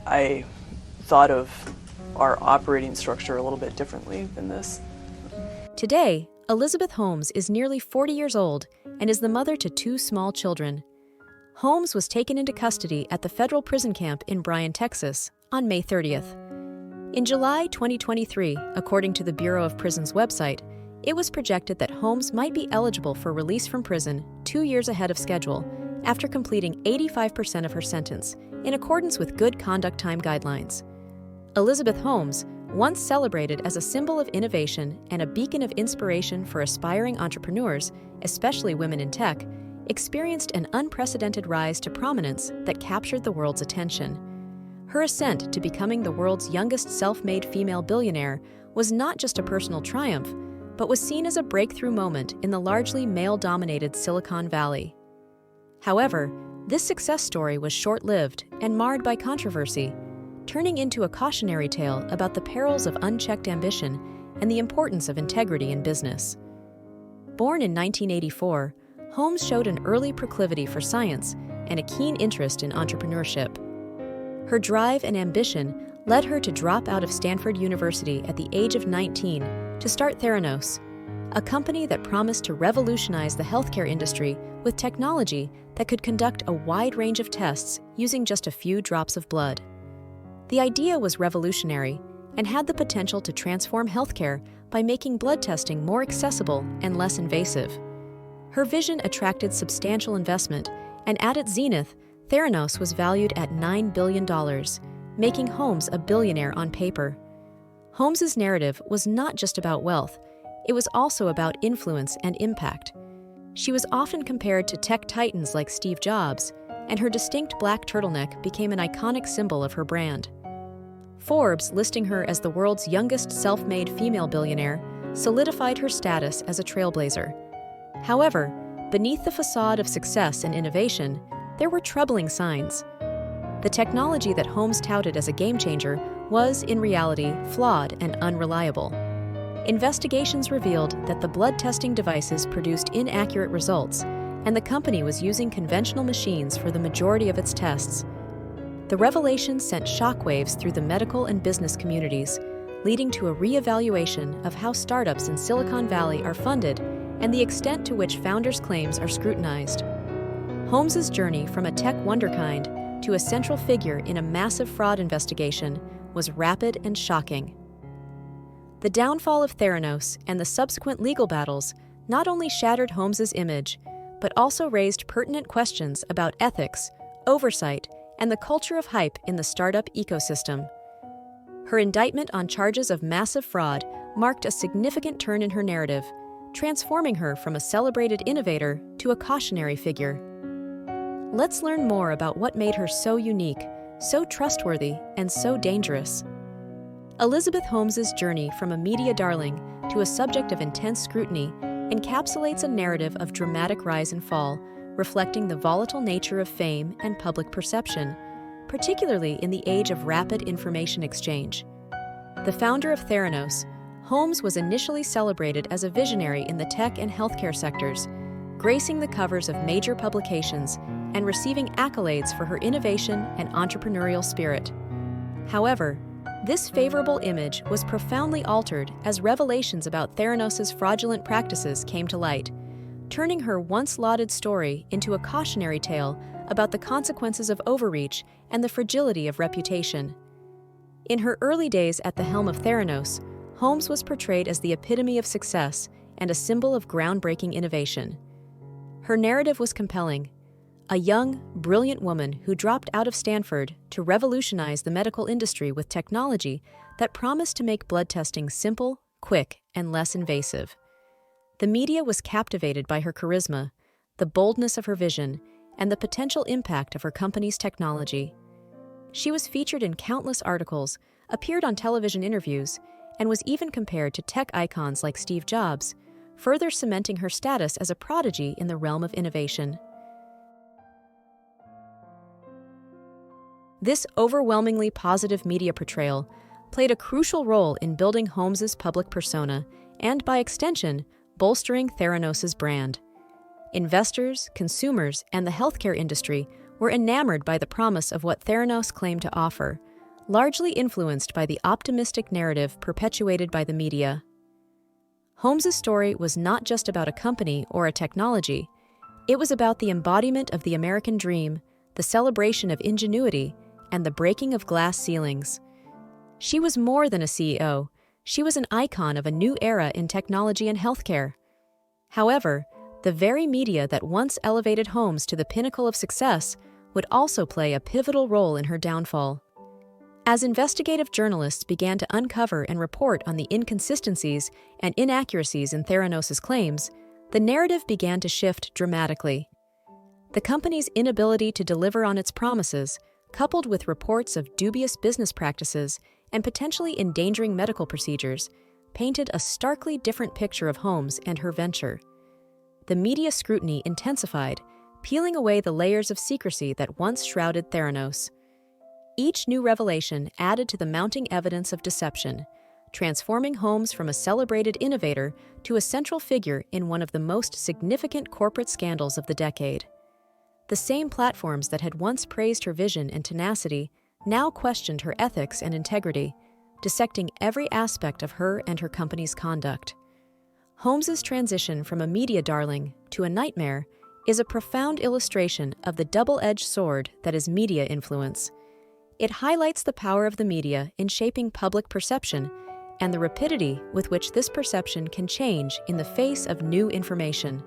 I thought of our operating structure a little bit differently than this. Today, Elizabeth Holmes is nearly 40 years old and is the mother to 2 small children. Holmes was taken into custody at the federal prison camp in Bryan, Texas, on May 30th. In July 2023, according to the Bureau of Prisons website, it was projected that Holmes might be eligible for release from prison 2 years ahead of schedule after completing 85% of her sentence, in accordance with good conduct time guidelines. Elizabeth Holmes, once celebrated as a symbol of innovation and a beacon of inspiration for aspiring entrepreneurs, especially women in tech, experienced an unprecedented rise to prominence that captured the world's attention. Her ascent to becoming the world's youngest self-made female billionaire was not just a personal triumph, but was seen as a breakthrough moment in the largely male-dominated Silicon Valley. However, this success story was short-lived and marred by controversy, turning into a cautionary tale about the perils of unchecked ambition and the importance of integrity in business. Born in 1984, Holmes showed an early proclivity for science and a keen interest in entrepreneurship. Her drive and ambition led her to drop out of Stanford University at the age of 19 to start Theranos, a company that promised to revolutionize the healthcare industry with technology that could conduct a wide range of tests using just a few drops of blood. The idea was revolutionary and had the potential to transform healthcare by making blood testing more accessible and less invasive. Her vision attracted substantial investment, and at its zenith, Theranos was valued at $9 billion, making Holmes a billionaire on paper. Holmes's narrative was not just about wealth, it was also about influence and impact. She was often compared to tech titans like Steve Jobs, and her distinct black turtleneck became an iconic symbol of her brand. Forbes, listing her as the world's youngest self-made female billionaire, solidified her status as a trailblazer. However, beneath the facade of success and innovation, there were troubling signs. The technology that Holmes touted as a game-changer was, in reality, flawed and unreliable. Investigations revealed that the blood testing devices produced inaccurate results, and the company was using conventional machines for the majority of its tests. The revelation sent shockwaves through the medical and business communities, leading to a re-evaluation of how startups in Silicon Valley are funded and the extent to which founders' claims are scrutinized. Holmes's journey from a tech wonderkind to a central figure in a massive fraud investigation was rapid and shocking. The downfall of Theranos and the subsequent legal battles not only shattered Holmes's image, but also raised pertinent questions about ethics, oversight, and the culture of hype in the startup ecosystem. Her indictment on charges of massive fraud marked a significant turn in her narrative, transforming her from a celebrated innovator to a cautionary figure. Let's learn more about what made her so unique, so trustworthy, and so dangerous. Elizabeth Holmes's journey from a media darling to a subject of intense scrutiny encapsulates a narrative of dramatic rise and fall, reflecting the volatile nature of fame and public perception, particularly in the age of rapid information exchange. The founder of Theranos, Holmes was initially celebrated as a visionary in the tech and healthcare sectors, gracing the covers of major publications and receiving accolades for her innovation and entrepreneurial spirit. However, this favorable image was profoundly altered as revelations about Theranos' fraudulent practices came to light, turning her once lauded story into a cautionary tale about the consequences of overreach and the fragility of reputation. In her early days at the helm of Theranos, Holmes was portrayed as the epitome of success and a symbol of groundbreaking innovation. Her narrative was compelling. A young, brilliant woman who dropped out of Stanford to revolutionize the medical industry with technology that promised to make blood testing simple, quick, and less invasive. The media was captivated by her charisma, the boldness of her vision, and the potential impact of her company's technology. She was featured in countless articles, appeared on television interviews, and was even compared to tech icons like Steve Jobs, further cementing her status as a prodigy in the realm of innovation. This overwhelmingly positive media portrayal played a crucial role in building Holmes's public persona and, by extension, bolstering Theranos' brand. Investors, consumers, and the healthcare industry were enamored by the promise of what Theranos claimed to offer, largely influenced by the optimistic narrative perpetuated by the media. Holmes's story was not just about a company or a technology. It was about the embodiment of the American dream, the celebration of ingenuity, and the breaking of glass ceilings. She was more than a CEO. She was an icon of a new era in technology and healthcare. However, the very media that once elevated Holmes to the pinnacle of success would also play a pivotal role in her downfall. As investigative journalists began to uncover and report on the inconsistencies and inaccuracies in Theranos' claims, the narrative began to shift dramatically. The company's inability to deliver on its promises, coupled with reports of dubious business practices and potentially endangering medical procedures, painted a starkly different picture of Holmes and her venture. The media scrutiny intensified, peeling away the layers of secrecy that once shrouded Theranos. Each new revelation added to the mounting evidence of deception, transforming Holmes from a celebrated innovator to a central figure in one of the most significant corporate scandals of the decade. The same platforms that had once praised her vision and tenacity now questioned her ethics and integrity, dissecting every aspect of her and her company's conduct. Holmes's transition from a media darling to a nightmare is a profound illustration of the double-edged sword that is media influence. It highlights the power of the media in shaping public perception and the rapidity with which this perception can change in the face of new information.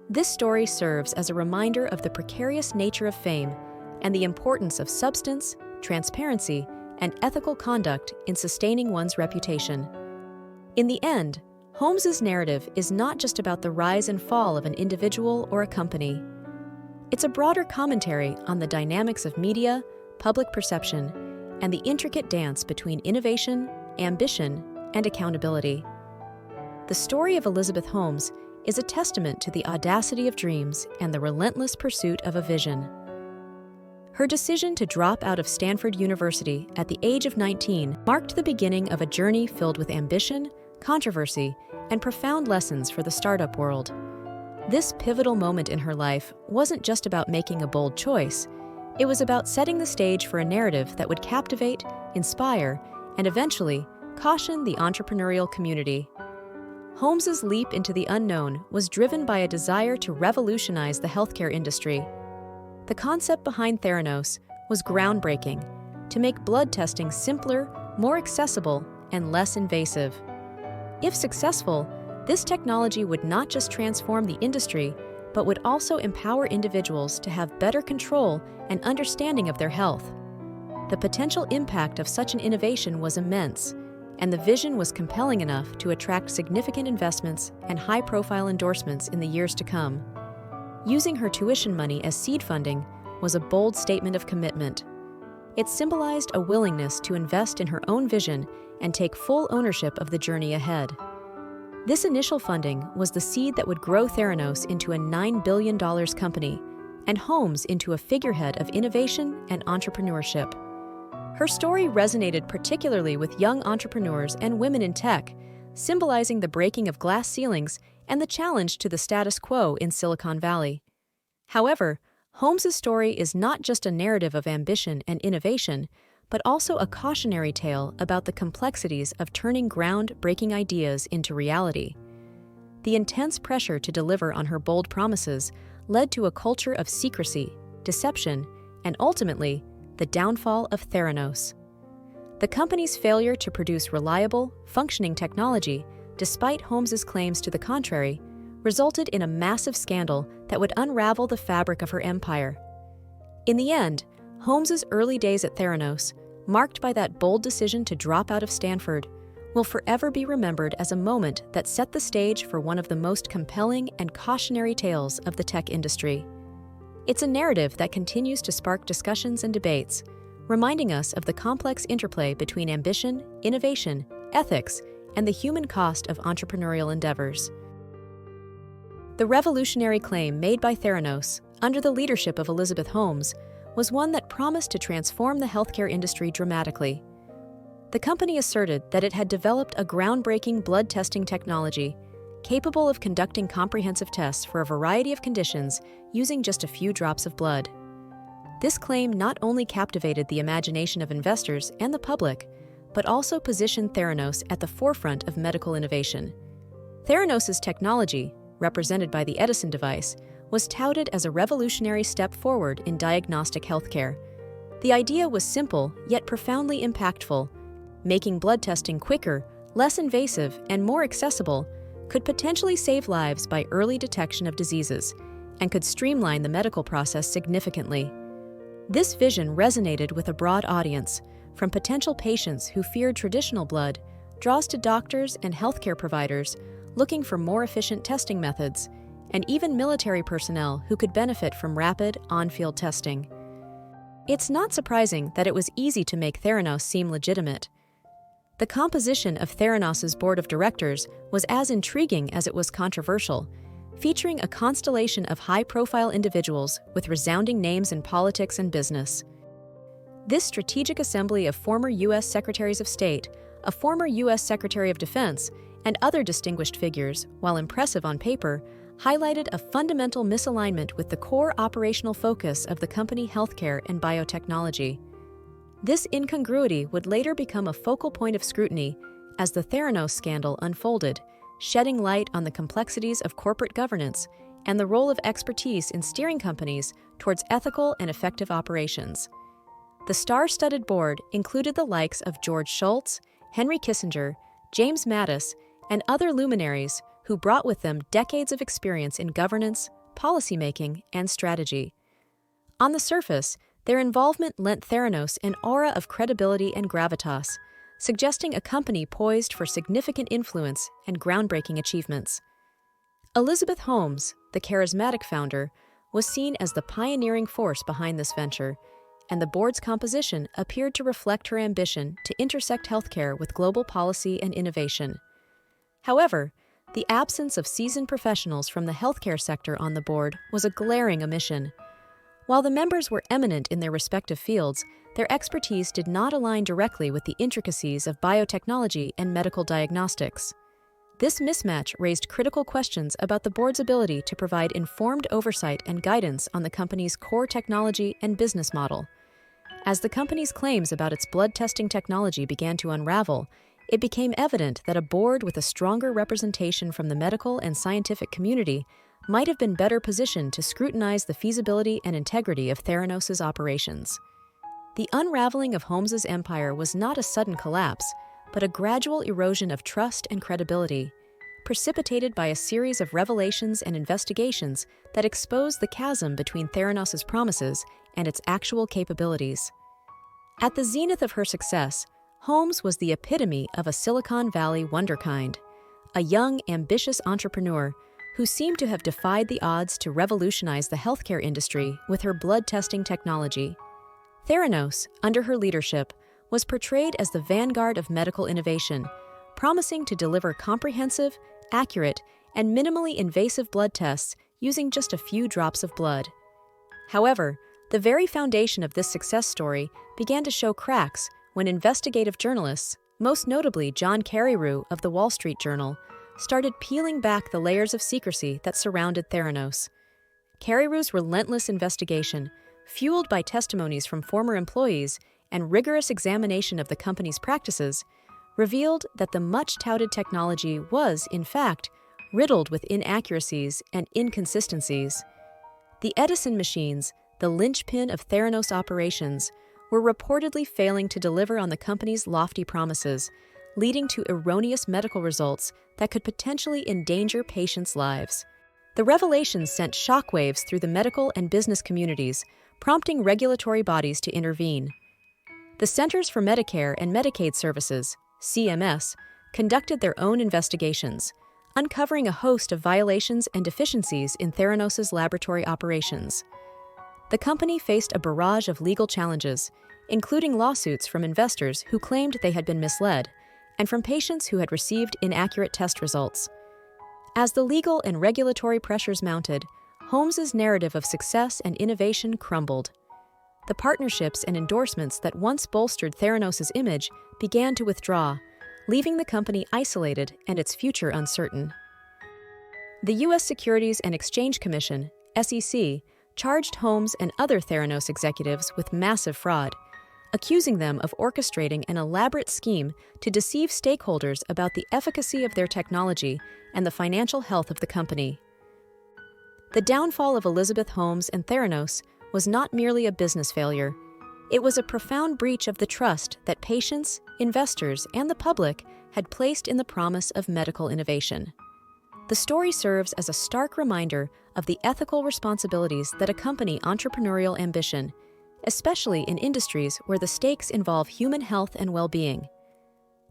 This story serves as a reminder of the precarious nature of fame and the importance of substance, transparency, and ethical conduct in sustaining one's reputation. In the end, Holmes's narrative is not just about the rise and fall of an individual or a company. It's a broader commentary on the dynamics of media, public perception, and the intricate dance between innovation, ambition, and accountability. The story of Elizabeth Holmes is a testament to the audacity of dreams and the relentless pursuit of a vision. Her decision to drop out of Stanford University at the age of 19 marked the beginning of a journey filled with ambition, controversy, and profound lessons for the startup world. This pivotal moment in her life wasn't just about making a bold choice. It was about setting the stage for a narrative that would captivate, inspire, and eventually caution the entrepreneurial community. Holmes's leap into the unknown was driven by a desire to revolutionize the healthcare industry. The concept behind Theranos was groundbreaking: to make blood testing simpler, more accessible, and less invasive. If successful, this technology would not just transform the industry, but would also empower individuals to have better control and understanding of their health. The potential impact of such an innovation was immense, and the vision was compelling enough to attract significant investments and high-profile endorsements in the years to come. Using her tuition money as seed funding was a bold statement of commitment. It symbolized a willingness to invest in her own vision and take full ownership of the journey ahead. This initial funding was the seed that would grow Theranos into a $9 billion company and Holmes into a figurehead of innovation and entrepreneurship. Her story resonated particularly with young entrepreneurs and women in tech, symbolizing the breaking of glass ceilings and the challenge to the status quo in Silicon Valley. However, Holmes's story is not just a narrative of ambition and innovation, but also a cautionary tale about the complexities of turning ground-breaking ideas into reality. The intense pressure to deliver on her bold promises led to a culture of secrecy, deception, and ultimately, the downfall of Theranos. The company's failure to produce reliable, functioning technology, despite Holmes's claims to the contrary, resulted in a massive scandal that would unravel the fabric of her empire. In the end, Holmes's early days at Theranos, marked by that bold decision to drop out of Stanford, will forever be remembered as a moment that set the stage for one of the most compelling and cautionary tales of the tech industry. It's a narrative that continues to spark discussions and debates, reminding us of the complex interplay between ambition, innovation, ethics, and the human cost of entrepreneurial endeavors. The revolutionary claim made by Theranos, under the leadership of Elizabeth Holmes, was one that promised to transform the healthcare industry dramatically. The company asserted that it had developed a groundbreaking blood testing technology, capable of conducting comprehensive tests for a variety of conditions using just a few drops of blood. This claim not only captivated the imagination of investors and the public, but also positioned Theranos at the forefront of medical innovation. Theranos' technology, represented by the Edison device, was touted as a revolutionary step forward in diagnostic healthcare. The idea was simple yet profoundly impactful. Making blood testing quicker, less invasive, and more accessible could potentially save lives by early detection of diseases and could streamline the medical process significantly. This vision resonated with a broad audience, from potential patients who feared traditional blood, draws to doctors and healthcare providers looking for more efficient testing methods, and even military personnel who could benefit from rapid, on-field testing. It's not surprising that it was easy to make Theranos seem legitimate. The composition of Theranos' board of directors was as intriguing as it was controversial, featuring a constellation of high-profile individuals with resounding names in politics and business. This strategic assembly of former U.S. Secretaries of State, a former U.S. Secretary of Defense, and other distinguished figures, while impressive on paper, highlighted a fundamental misalignment with the core operational focus of the company healthcare and biotechnology. This incongruity would later become a focal point of scrutiny as the Theranos scandal unfolded, shedding light on the complexities of corporate governance and the role of expertise in steering companies towards ethical and effective operations. The star-studded board included the likes of George Shultz, Henry Kissinger, James Mattis, and other luminaries who brought with them decades of experience in governance, policymaking, and strategy. On the surface, their involvement lent Theranos an aura of credibility and gravitas, suggesting a company poised for significant influence and groundbreaking achievements. Elizabeth Holmes, the charismatic founder, was seen as the pioneering force behind this venture, and the board's composition appeared to reflect her ambition to intersect healthcare with global policy and innovation. However, the absence of seasoned professionals from the healthcare sector on the board was a glaring omission. While the members were eminent in their respective fields, their expertise did not align directly with the intricacies of biotechnology and medical diagnostics. This mismatch raised critical questions about the board's ability to provide informed oversight and guidance on the company's core technology and business model. As the company's claims about its blood testing technology began to unravel, it became evident that a board with a stronger representation from the medical and scientific community might have been better positioned to scrutinize the feasibility and integrity of Theranos' operations. The unraveling of Holmes' empire was not a sudden collapse, but a gradual erosion of trust and credibility, precipitated by a series of revelations and investigations that exposed the chasm between Theranos' promises and its actual capabilities. At the zenith of her success, Holmes was the epitome of a Silicon Valley wonderkind, a young, ambitious entrepreneur who seemed to have defied the odds to revolutionize the healthcare industry with her blood testing technology. Theranos, under her leadership, was portrayed as the vanguard of medical innovation, promising to deliver comprehensive, accurate, and minimally invasive blood tests using just a few drops of blood. However, the very foundation of this success story began to show cracks when investigative journalists, most notably John Carreyrou of the Wall Street Journal, started peeling back the layers of secrecy that surrounded Theranos. Carreyrou's relentless investigation, fueled by testimonies from former employees and rigorous examination of the company's practices, revealed that the much-touted technology was, in fact, riddled with inaccuracies and inconsistencies. The Edison machines, the linchpin of Theranos operations, were reportedly failing to deliver on the company's lofty promises, leading to erroneous medical results that could potentially endanger patients' lives. The revelations sent shockwaves through the medical and business communities, prompting regulatory bodies to intervene. The Centers for Medicare and Medicaid Services, CMS, conducted their own investigations, uncovering a host of violations and deficiencies in Theranos' laboratory operations. The company faced a barrage of legal challenges, including lawsuits from investors who claimed they had been misled, and from patients who had received inaccurate test results. As the legal and regulatory pressures mounted, Holmes' narrative of success and innovation crumbled. The partnerships and endorsements that once bolstered Theranos' image began to withdraw, leaving the company isolated and its future uncertain. The U.S. Securities and Exchange Commission, SEC, charged Holmes and other Theranos executives with massive fraud, accusing them of orchestrating an elaborate scheme to deceive stakeholders about the efficacy of their technology and the financial health of the company. The downfall of Elizabeth Holmes and Theranos was not merely a business failure. It was a profound breach of the trust that patients, investors, and the public had placed in the promise of medical innovation. The story serves as a stark reminder of the ethical responsibilities that accompany entrepreneurial ambition, especially in industries where the stakes involve human health and well-being.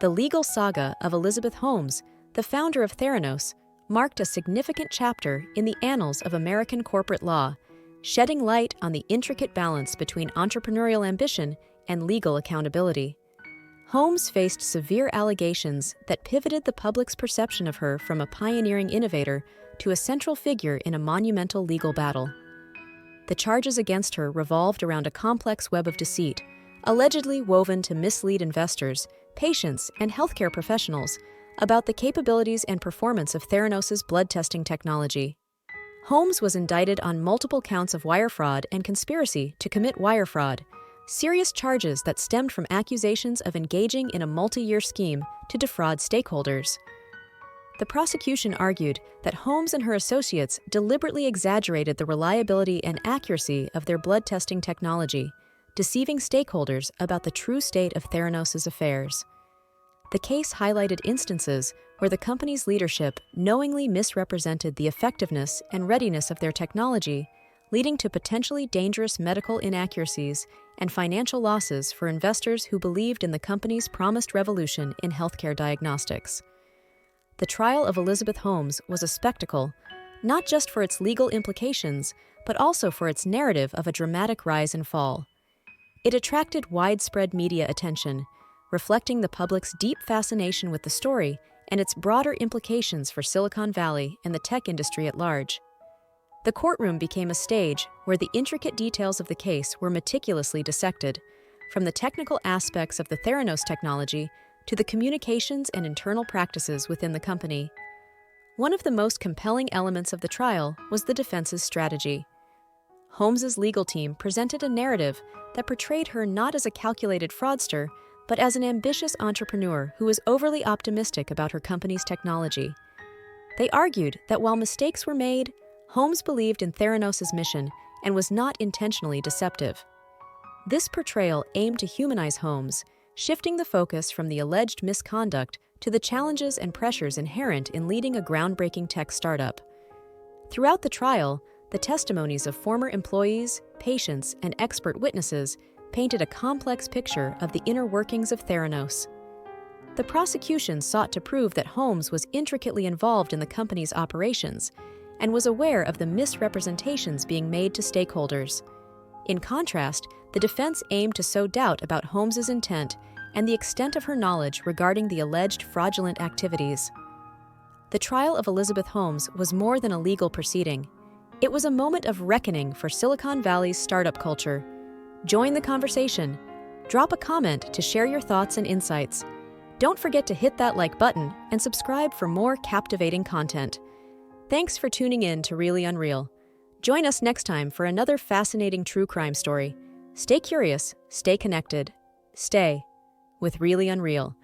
The legal saga of Elizabeth Holmes, the founder of Theranos, marked a significant chapter in the annals of American corporate law, shedding light on the intricate balance between entrepreneurial ambition and legal accountability. Holmes faced severe allegations that pivoted the public's perception of her from a pioneering innovator to a central figure in a monumental legal battle. The charges against her revolved around a complex web of deceit, allegedly woven to mislead investors, patients, and healthcare professionals about the capabilities and performance of Theranos' blood testing technology. Holmes was indicted on multiple counts of wire fraud and conspiracy to commit wire fraud, serious charges that stemmed from accusations of engaging in a multi-year scheme to defraud stakeholders. The prosecution argued that Holmes and her associates deliberately exaggerated the reliability and accuracy of their blood testing technology, deceiving stakeholders about the true state of Theranos' affairs. The case highlighted instances where the company's leadership knowingly misrepresented the effectiveness and readiness of their technology, leading to potentially dangerous medical inaccuracies and financial losses for investors who believed in the company's promised revolution in healthcare diagnostics. The trial of Elizabeth Holmes was a spectacle, not just for its legal implications, but also for its narrative of a dramatic rise and fall. It attracted widespread media attention, reflecting the public's deep fascination with the story and its broader implications for Silicon Valley and the tech industry at large. The courtroom became a stage where the intricate details of the case were meticulously dissected, from the technical aspects of the Theranos technology to the communications and internal practices within the company. One of the most compelling elements of the trial was the defense's strategy. Holmes's legal team presented a narrative that portrayed her not as a calculated fraudster, but as an ambitious entrepreneur who was overly optimistic about her company's technology. They argued that while mistakes were made, Holmes believed in Theranos' mission and was not intentionally deceptive. This portrayal aimed to humanize Holmes, shifting the focus from the alleged misconduct to the challenges and pressures inherent in leading a groundbreaking tech startup. Throughout the trial, the testimonies of former employees, patients, and expert witnesses painted a complex picture of the inner workings of Theranos. The prosecution sought to prove that Holmes was intricately involved in the company's operations and was aware of the misrepresentations being made to stakeholders. In contrast, the defense aimed to sow doubt about Holmes's intent and the extent of her knowledge regarding the alleged fraudulent activities. The trial of Elizabeth Holmes was more than a legal proceeding. It was a moment of reckoning for Silicon Valley's startup culture. Join the conversation. Drop a comment to share your thoughts and insights. Don't forget to hit that like button and subscribe for more captivating content. Thanks for tuning in to Really Unreal. Join us next time for another fascinating true crime story. Stay curious, stay connected, stay with Really Unreal.